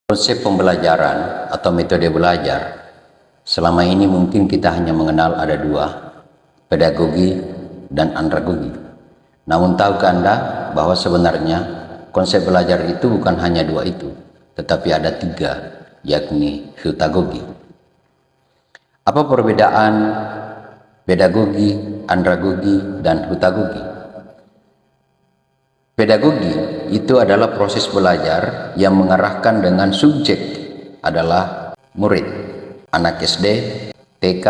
Konsep pembelajaran atau metode belajar, selama ini mungkin kita hanya mengenal ada dua, pedagogi dan andragogi. Namun tahukah Anda bahwa sebenarnya konsep belajar itu bukan hanya dua itu, tetapi ada tiga, yakni hutagogi. Apa perbedaan pedagogi, andragogi, dan hutagogi? Pedagogi itu adalah proses belajar yang mengarahkan dengan subjek adalah murid, anak SD, TK,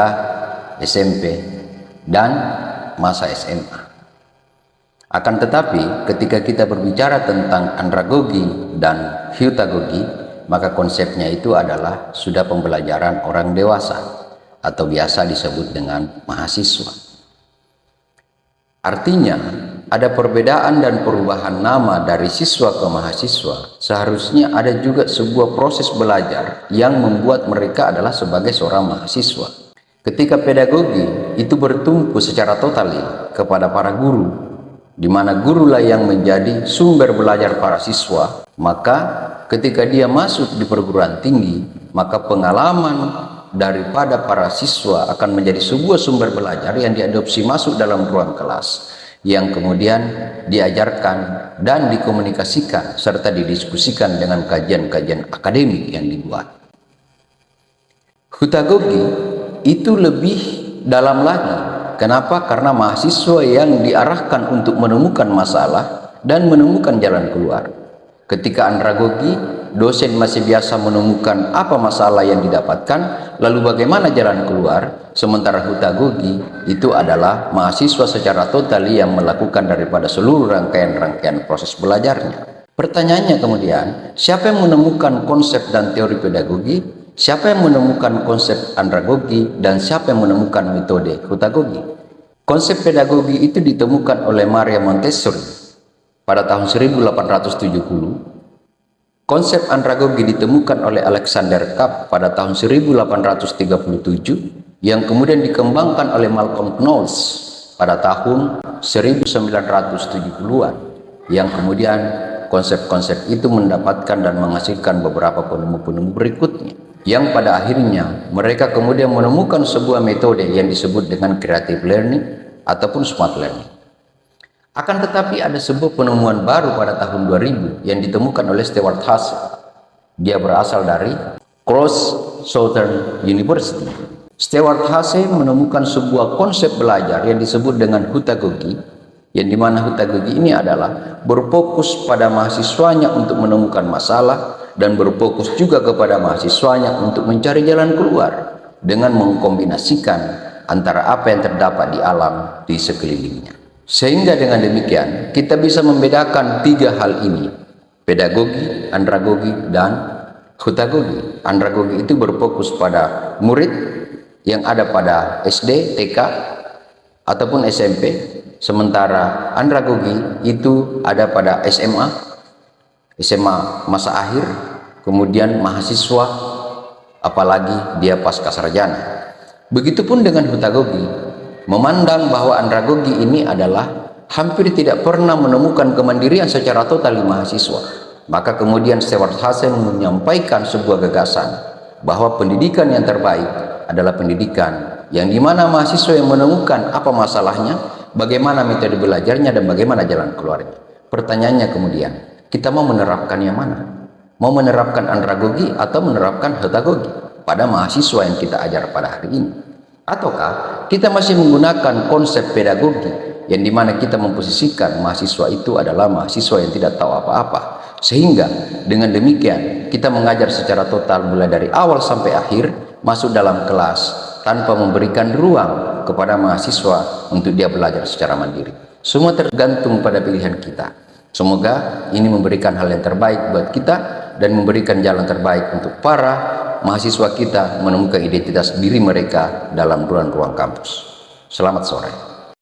SMP, dan masa SMA. Akan tetapi ketika kita berbicara tentang andragogi dan hutagogi, maka konsepnya itu adalah sudah pembelajaran orang dewasa atau biasa disebut dengan mahasiswa. Artinya, ada perbedaan dan perubahan nama dari siswa ke mahasiswa. Seharusnya ada juga sebuah proses belajar yang membuat mereka adalah sebagai seorang mahasiswa. Ketika pedagogi itu bertumpu secara total kepada para guru, di mana gurulah yang menjadi sumber belajar para siswa, maka ketika dia masuk di perguruan tinggi, maka pengalaman daripada para siswa akan menjadi sebuah sumber belajar yang diadopsi masuk dalam ruang kelas, yang kemudian diajarkan dan dikomunikasikan serta didiskusikan dengan kajian-kajian akademik yang dibuat. Hutagogi itu lebih dalam lagi. Kenapa? Karena mahasiswa yang diarahkan untuk menemukan masalah dan menemukan jalan keluar. Ketika andragogi, dosen masih biasa menemukan apa masalah yang didapatkan, lalu bagaimana jalan keluar. Sementara hutagogi itu adalah mahasiswa secara total yang melakukan daripada seluruh rangkaian-rangkaian proses belajarnya. Pertanyaannya kemudian, siapa yang menemukan konsep dan teori pedagogi? Siapa yang menemukan konsep andragogi? Dan siapa yang menemukan metode hutagogi? Konsep pedagogi itu ditemukan oleh Maria Montessori pada tahun 1870. Konsep andragogi ditemukan oleh Alexander Kapp pada tahun 1837, yang kemudian dikembangkan oleh Malcolm Knowles pada tahun 1970-an, yang kemudian konsep-konsep itu mendapatkan dan menghasilkan beberapa penemu-penemu berikutnya, yang pada akhirnya mereka kemudian menemukan sebuah metode yang disebut dengan creative learning ataupun smart learning. Akan tetapi ada sebuah penemuan baru pada tahun 2000 yang ditemukan oleh Stewart Haase. Dia berasal dari Cross Southern University. Stewart Haase menemukan sebuah konsep belajar yang disebut dengan hutagogi, yang dimana hutagogi ini adalah berfokus pada mahasiswanya untuk menemukan masalah dan berfokus juga kepada mahasiswanya untuk mencari jalan keluar dengan mengkombinasikan antara apa yang terdapat di alam di sekelilingnya. Sehingga dengan demikian kita bisa membedakan tiga hal ini, pedagogi, andragogi, dan hutagogi. Andragogi itu berfokus pada murid yang ada pada SD, TK, ataupun SMP. Sementara andragogi itu ada pada SMA masa akhir, kemudian mahasiswa, apalagi dia pasca sarjana. Begitupun dengan hutagogi, memandang bahwa andragogi ini adalah hampir tidak pernah menemukan kemandirian secara total di mahasiswa. Maka kemudian Stewart Haase menyampaikan sebuah gagasan bahwa pendidikan yang terbaik adalah pendidikan yang dimana mahasiswa yang menemukan apa masalahnya, bagaimana metode belajarnya, dan bagaimana jalan keluarnya. Pertanyaannya kemudian, kita mau menerapkan yang mana? Mau menerapkan andragogi atau menerapkan hutagogi pada mahasiswa yang kita ajar pada hari ini? Ataukah kita masih menggunakan konsep pedagogi yang dimana kita memposisikan mahasiswa itu adalah mahasiswa yang tidak tahu apa-apa, sehingga dengan demikian kita mengajar secara total mulai dari awal sampai akhir masuk dalam kelas tanpa memberikan ruang kepada mahasiswa untuk dia belajar secara mandiri. Semua tergantung pada pilihan kita. Semoga ini memberikan hal yang terbaik buat kita dan memberikan jalan terbaik untuk para mahasiswa kita menemukan identitas diri mereka dalam ruang kampus. Selamat sore.